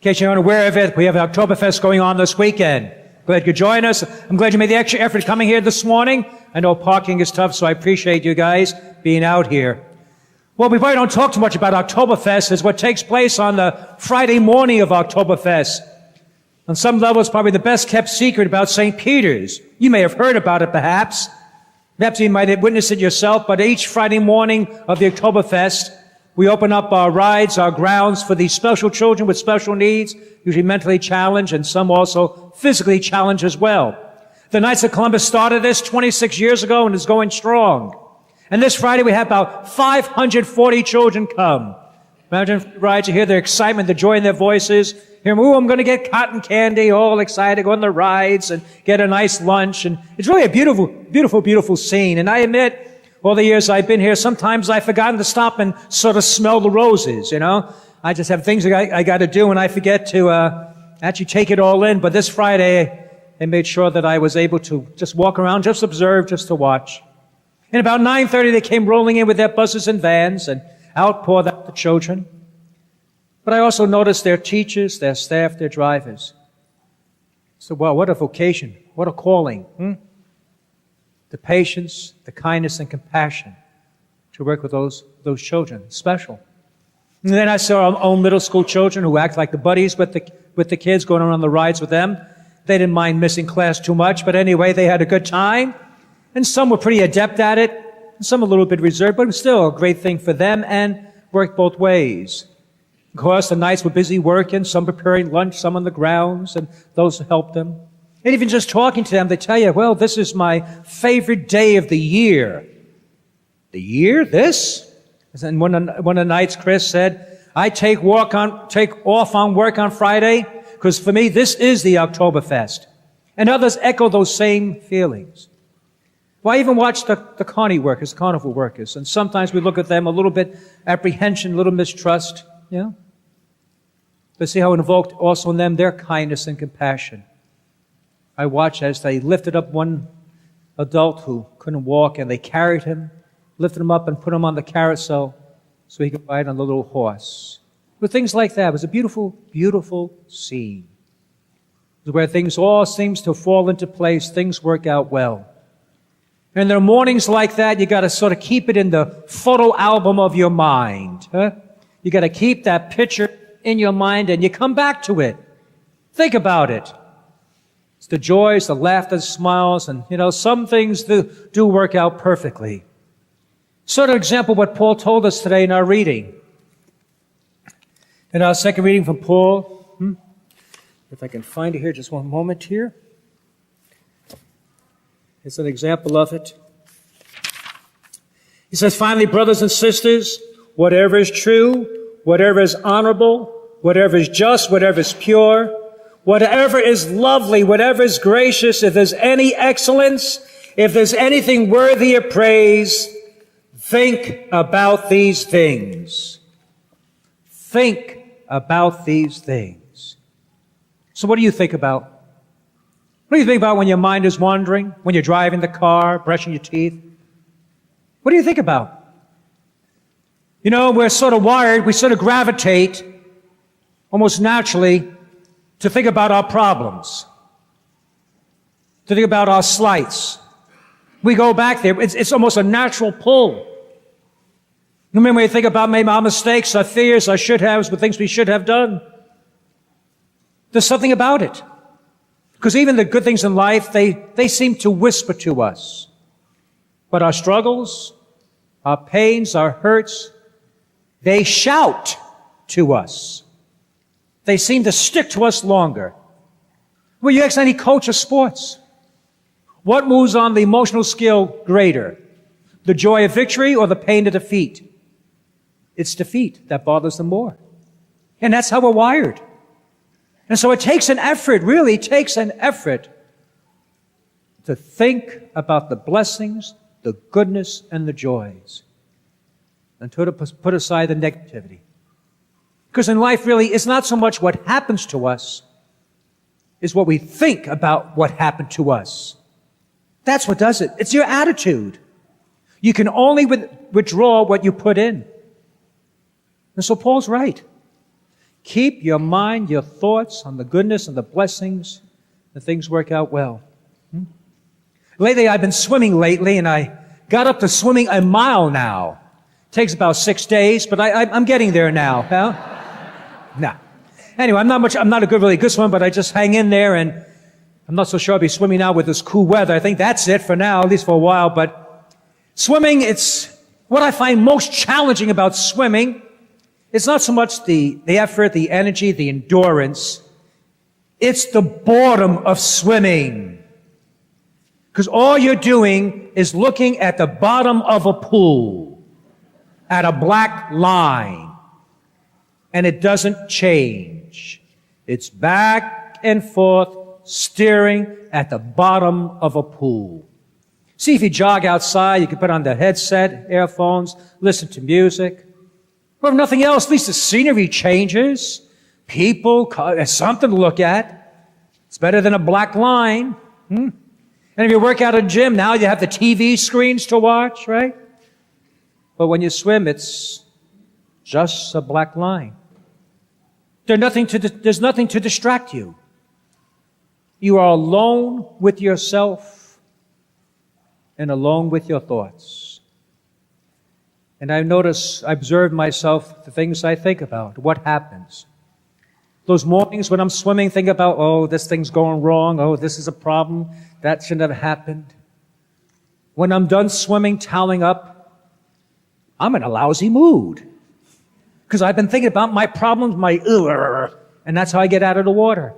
case you're unaware of it, we have Oktoberfest going on this weekend. Glad you could join us. I'm glad you made the extra effort coming here this morning. I know parking is tough, so I appreciate you guys being out here. Well, we probably don't talk too much about Oktoberfest. It's what takes place on the Friday morning of Oktoberfest. On some level, it's probably the best kept secret about St. Peter's. You may have heard about it, perhaps. Perhaps you might have witnessed it yourself, but each Friday morning of the Oktoberfest, we open up our rides, our grounds for these special children with special needs, usually mentally challenged and some also physically challenged as well. The Knights of Columbus started this 26 years ago and is going strong. And this Friday we have about 540 children come. Imagine the rides, you hear their excitement, the joy in their voices. Hear them, I'm going to get cotton candy, all excited, go on the rides and get a nice lunch. And it's really a beautiful, beautiful, beautiful scene. And I admit, all the years I've been here, sometimes I've forgotten to stop and sort of smell the roses, you know. I just have things I got to do and I forget to actually take it all in. But this Friday, they made sure that I was able to just walk around, just observe, just to watch. And about 9:30, they came rolling in with their buses and vans and outpoured out the children. But I also noticed their teachers, their staff, their drivers. So, wow, what a vocation, what a calling. The patience, the kindness, and compassion to work with those children, special. And then I saw our own middle school children who act like the buddies with the kids, going around the rides with them. They didn't mind missing class too much, but anyway, they had a good time. And some were pretty adept at it, and some a little bit reserved, but it was still a great thing for them and worked both ways. Of course, the Knights were busy working, some preparing lunch, some on the grounds, and those who helped them. And even just talking to them, they tell you, well, this is my favorite day of the year. The year? This? And one of the Knights, Chris, said, I take off on work on Friday, because for me, this is the Oktoberfest. And others echo those same feelings. Well, I even watch the carnival workers, and sometimes we look at them a little bit apprehension, a little mistrust, you know. But see how it invoked also in them their kindness and compassion. I watched as they lifted up one adult who couldn't walk, and they carried him, lifted him up and put him on the carousel so he could ride on the little horse. With things like that, it was a beautiful, beautiful scene. It was where things all seems to fall into place, things work out well. And there are mornings like that, you got to sort of keep it in the photo album of your mind. You got to keep that picture in your mind, and you come back to it. Think about it. It's the joys, the laughter, the smiles, and, you know, some things do work out perfectly. Sort of example what Paul told us today in our reading. In our second reading from Paul, if I can find it here, just one moment here. It's an example of it. He says, finally, brothers and sisters, whatever is true, whatever is honorable, whatever is just, whatever is pure, whatever is lovely, whatever is gracious, if there's any excellence, if there's anything worthy of praise, think about these things. Think about these things. So what do you think about? What do you think about when your mind is wandering, when you're driving the car, brushing your teeth? What do you think about? You know, we're sort of wired, we sort of gravitate almost naturally to think about our problems, to think about our slights. We go back there. It's almost a natural pull. Remember, we think about maybe our mistakes, our fears, our should-haves, the things we should have done. There's something about it. Because even the good things in life, they seem to whisper to us. But our struggles, our pains, our hurts, they shout to us. They seem to stick to us longer. Well, you ask any coach of sports, what moves on the emotional scale greater? The joy of victory or the pain of defeat? It's defeat that bothers them more. And that's how we're wired. And so it takes an effort, really takes an effort to think about the blessings, the goodness, and the joys, and to put aside the negativity. Because in life, really, it's not so much what happens to us, it's what we think about what happened to us. That's what does it. It's your attitude. You can only withdraw what you put in. And so Paul's right. Keep your mind, your thoughts on the goodness and the blessings, and things work out well. Lately, I've been swimming lately, and I got up to swimming a mile now. Takes about 6 days, but I'm getting there now. No. Anyway, I'm not a really good swimmer, but I just hang in there, and I'm not so sure I'll be swimming now with this cool weather. I think that's it for now, at least for a while. But swimming, it's what I find most challenging about swimming. It's not so much the effort, the energy, the endurance. It's the boredom of swimming. Because all you're doing is looking at the bottom of a pool, at a black line, and it doesn't change. It's back and forth, steering at the bottom of a pool. See, if you jog outside, you can put on the headset, earphones, listen to music. Or if nothing else, at least the scenery changes. People, there's something to look at. It's better than a black line. And if you work out at a gym, now you have the TV screens to watch, right? But when you swim, it's just a black line. There's nothing to distract you. You are alone with yourself and alone with your thoughts. And I observe myself, the things I think about, what happens. Those mornings when I'm swimming, think about, oh, this thing's going wrong. Oh, this is a problem. That shouldn't have happened. When I'm done swimming, toweling up, I'm in a lousy mood. Because I've been thinking about my problems, and that's how I get out of the water.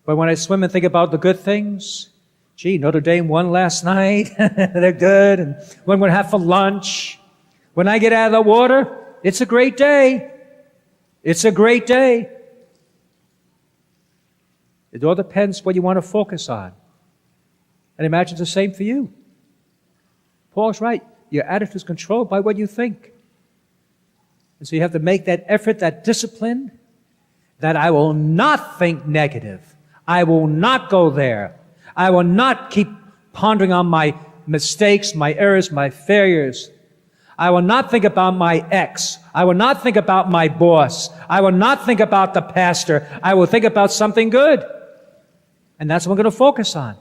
But when I swim and think about the good things, gee, Notre Dame won last night. They're good. And what I'm going to have for lunch. When I get out of the water, it's a great day. It's a great day. It all depends what you want to focus on. And imagine it's the same for you. Paul's right. Your attitude is controlled by what you think. And so you have to make that effort, that discipline, that I will not think negative. I will not go there. I will not keep pondering on my mistakes, my errors, my failures. I will not think about my ex. I will not think about my boss. I will not think about the pastor. I will think about something good. And that's what I'm going to focus on.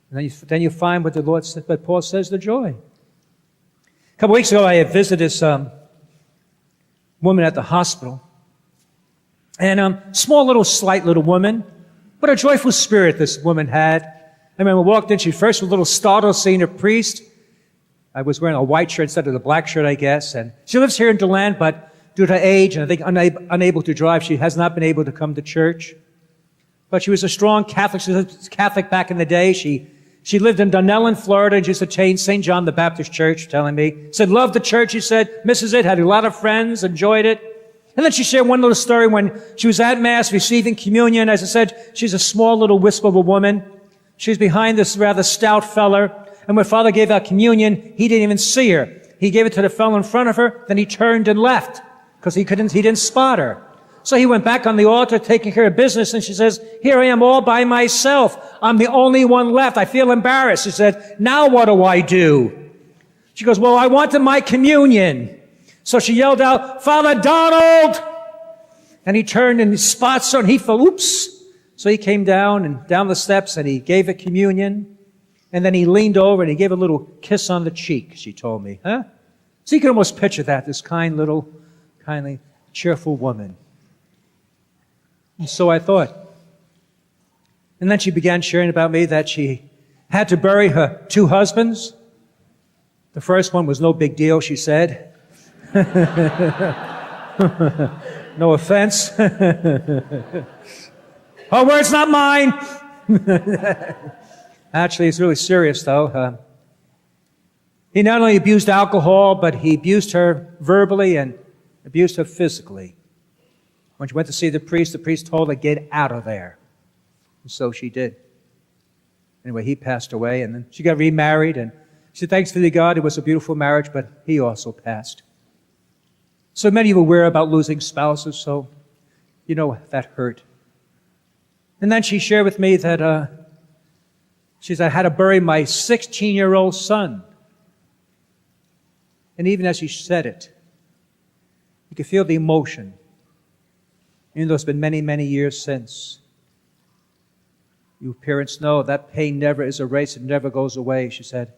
And then you find what what Paul says, the joy. A couple weeks ago, I had visited this woman at the hospital. And small slight little woman. What a joyful spirit this woman had. I remember walked in, she first was a little startled seeing a priest. I was wearing a white shirt instead of the black shirt, I guess. And she lives here in DeLand, but due to her age and I think unable to drive, she has not been able to come to church. But she was a strong Catholic. She was Catholic back in the day. She lived in Dunellen, Florida, and she used to attend St. John the Baptist Church, telling me. Said, loved the church, she said, misses it, had a lot of friends, enjoyed it. And then she shared one little story when she was at Mass receiving communion. As I said, she's a small little wisp of a woman. She's behind this rather stout feller. And when Father gave out communion, he didn't even see her. He gave it to the fellow in front of her, then he turned and left because he didn't spot her. So he went back on the altar taking care of business, and she says, here I am all by myself. I'm the only one left. I feel embarrassed. She said, now what do I do? She goes, well, I wanted my communion. So she yelled out, Father Donald! And he turned and he spots her and he fell, oops. So he came down the steps and he gave her communion. And then he leaned over and he gave a little kiss on the cheek, she told me. Huh? So you can almost picture that, this kindly, cheerful woman. And so I thought. And then she began sharing about me that she had to bury her 2 husbands. The first one was no big deal, she said. No offense. Her words, not mine. Actually, it's really serious, though. He not only abused alcohol, but he abused her verbally and abused her physically. When she went to see the priest told her, get out of there. And so she did. Anyway, he passed away, and then she got remarried, and she said, thanks be to God, it was a beautiful marriage, but he also passed. So many of you are aware about losing spouses, so you know that hurt. And then she shared with me that she said, I had to bury my 16-year-old son. And even as she said it, You can feel the emotion, even though it's been many, many years since. You parents know that pain never is erased, it never goes away, she said.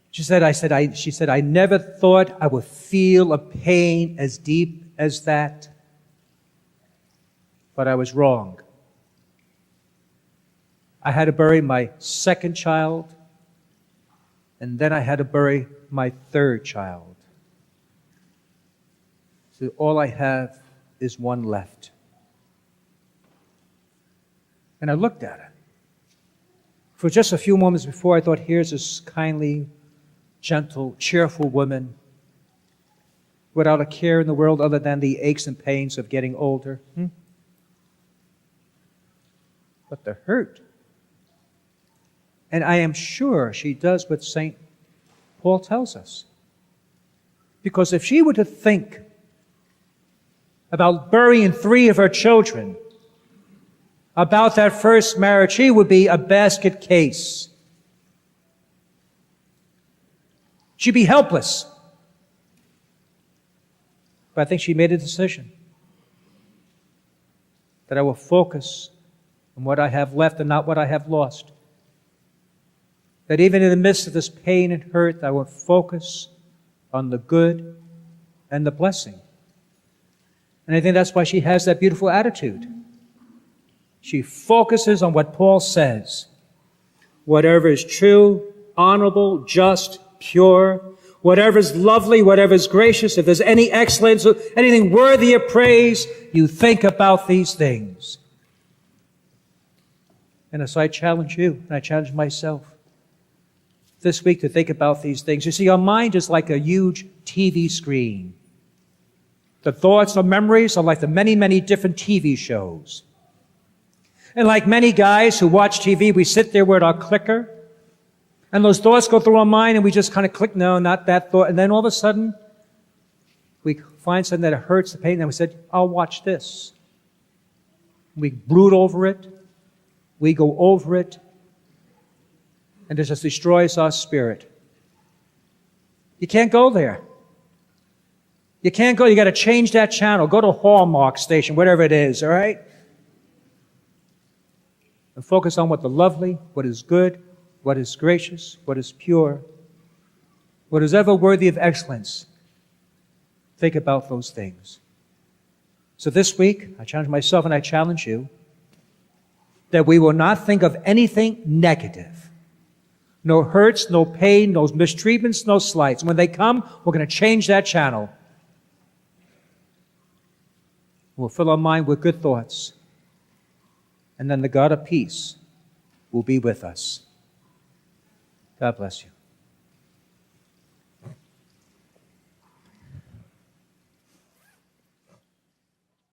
She said, I never thought I would feel a pain as deep as that. But I was wrong. I had to bury my second child, and then I had to bury my third child. So all I have is one left. And I looked at her. For just a few moments before, I thought, here's this kindly, gentle, cheerful woman without a care in the world other than the aches and pains of getting older. But the hurt. And I am sure she does what St. Paul tells us. Because if she were to think about burying 3 of her children, about that first marriage, she would be a basket case. She'd be helpless. But I think she made a decision that I will focus on what I have left and not what I have lost. That even in the midst of this pain and hurt, I will focus on the good and the blessing. And I think that's why she has that beautiful attitude. She focuses on what Paul says. Whatever is true, honorable, just, pure, whatever is lovely, whatever is gracious, if there's any excellence, anything worthy of praise, you think about these things. And so I challenge you, and I challenge myself this week to think about these things. You see, our mind is like a huge TV screen. The thoughts or memories are like the many, many different TV shows. And like many guys who watch TV, we sit there with our clicker, and those thoughts go through our mind, and we just kind of click, no, not that thought. And then all of a sudden, we find something that hurts the pain, and we said, I'll watch this. We brood over it. We go over it. And it just destroys our spirit. You can't go there. You can't go. You got to change that channel. Go to Hallmark Station, whatever it is, all right? And focus on what the lovely, what is good, what is gracious, what is pure, what is ever worthy of excellence. Think about those things. So this week, I challenge myself and I challenge you that we will not think of anything negative. No hurts, no pain, no mistreatments, no slights. When they come, we're going to change that channel. We'll fill our mind with good thoughts. And then the God of peace will be with us. God bless you.